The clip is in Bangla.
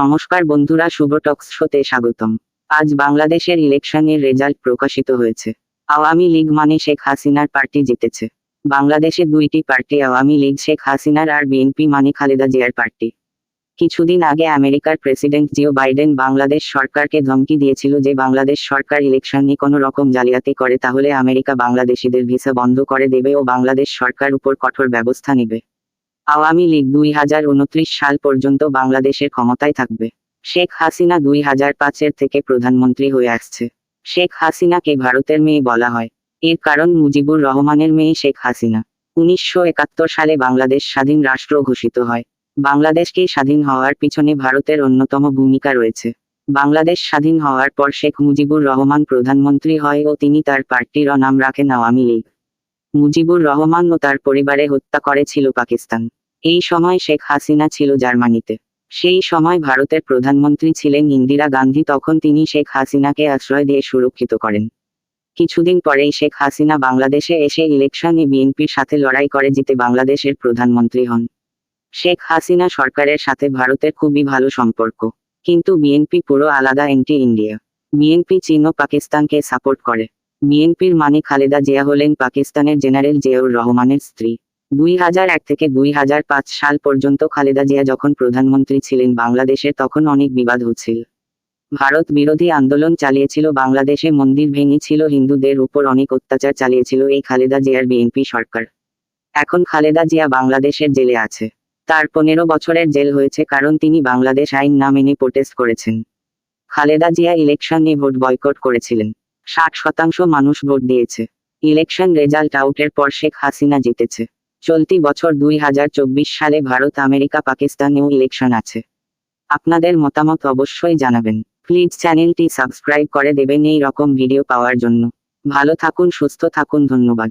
নমস্কার বন্ধুরা, শুভ টক্স শোতে স্বাগতম। আজ বাংলাদেশের ইলেকশনের রেজাল্ট প্রকাশিত হয়েছে। আওয়ামী লীগ মানে শেখ হাসিনার পার্টি জিতেছে। বাংলাদেশে দুইটি পার্টি, আওয়ামী লীগ শেখ হাসিনার আর বিএনপি মানে খালেদা জিয়ার পার্টি। কিছুদিন আগে আমেরিকার প্রেসিডেন্ট জিও বাইডেন বাংলাদেশ সরকারকে ধমকি দিয়েছিল যে বাংলাদেশ সরকার ইলেকশনে কোনো রকম জালিয়াতি করে তাহলে আমেরিকা বাংলাদেশিদের ভিসা বন্ধ করে দেবে ও বাংলাদেশ সরকার উপর কঠোর ব্যবস্থা নেবে। আওয়ামী লীগ 2029 সাল পর্যন্ত বাংলাদেশের ক্ষমতায় থাকবে। শেখ হাসিনা 2005 থেকে প্রধানমন্ত্রী হয়ে আসছে। শেখ হাসিনাকে ভারতের মেয়ে বলা হয়, এর কারণ মুজিবুর রহমানের মেয়ে শেখ হাসিনা। 1971 সালে বাংলাদেশ স্বাধীন রাষ্ট্র ঘোষিত হয়। বাংলাদেশকে স্বাধীন হওয়ার পিছনে ভারতের অন্যতম ভূমিকা রয়েছে। বাংলাদেশ স্বাধীন হওয়ার পর শেখ মুজিবুর রহমান প্রধানমন্ত্রী হয় ও তিনি তার পার্টিরও নাম রাখেন আওয়ামী লীগ। মুজিবুর রহমান ও তার পরিবারে হত্যা করেছিল পাকিস্তান। এই সময় শেখ হাসিনা ছিল জার্মানিতে। সেই সময় ভারতের প্রধানমন্ত্রী ছিলেন ইন্দিরা গান্ধী, তখন তিনি শেখ হাসিনাকে আশ্রয় দিয়ে সুরক্ষিত করেন। কিছুদিন পরেই শেখ হাসিনা বাংলাদেশে এসে ইলেকশনে বিএনপির সাথে লড়াই করে জিতে বাংলাদেশের প্রধানমন্ত্রী হন। শেখ হাসিনা সরকারের সাথে ভারতের খুবই ভালো সম্পর্ক, কিন্তু বিএনপি পুরো আলাদা, অ্যান্টি ইন্ডিয়া। বিএনপি চীন ও পাকিস্তানকে সাপোর্ট করে। বিএনপির মানে খালেদা জিয়া হলেন পাকিস্তানের জেনারেল জিয়াউর রহমানের স্ত্রী। 2001 থেকে 2005 সাল পর্যন্ত খালেদা জিয়া যখন প্রধানমন্ত্রী ছিলেন বাংলাদেশের, তখন অনেক বিবাদ হচ্ছিল। ভারত বিরোধী আন্দোলন চালিয়েছিল, বাংলাদেশে মন্দির ভেঙেছিল, হিন্দুদের উপর অনেক অত্যাচার চালিয়েছিল এই খালেদা জিয়ার বিএনপি সরকার। এখন খালেদা জিয়া বাংলাদেশের জেলে আছে। তার 15 বছরের জেল হয়েছে কারণ তিনি বাংলাদেশ আইন না মেনে প্রোটেস্ট করেছেন। খালেদা জিয়া ইলেকশনে ভোট বয়কট করেছিলেন। 60% মানুষ ভোট দিয়েছে। ইলেকশন রেজাল্ট আউটের পর শেখ হাসিনা জিতেছে। চলতি বছর 2024 সালে ভারত, আমেরিকা, পাকিস্তানেও ইলেকশন আছে। আপনাদের মতামত অবশ্যই জানাবেন। প্লিজ চ্যানেলটি সাবস্ক্রাইব করে দেবেন এই রকম ভিডিও পাওয়ার জন্য। ভালো থাকুন, সুস্থ থাকুন, ধন্যবাদ।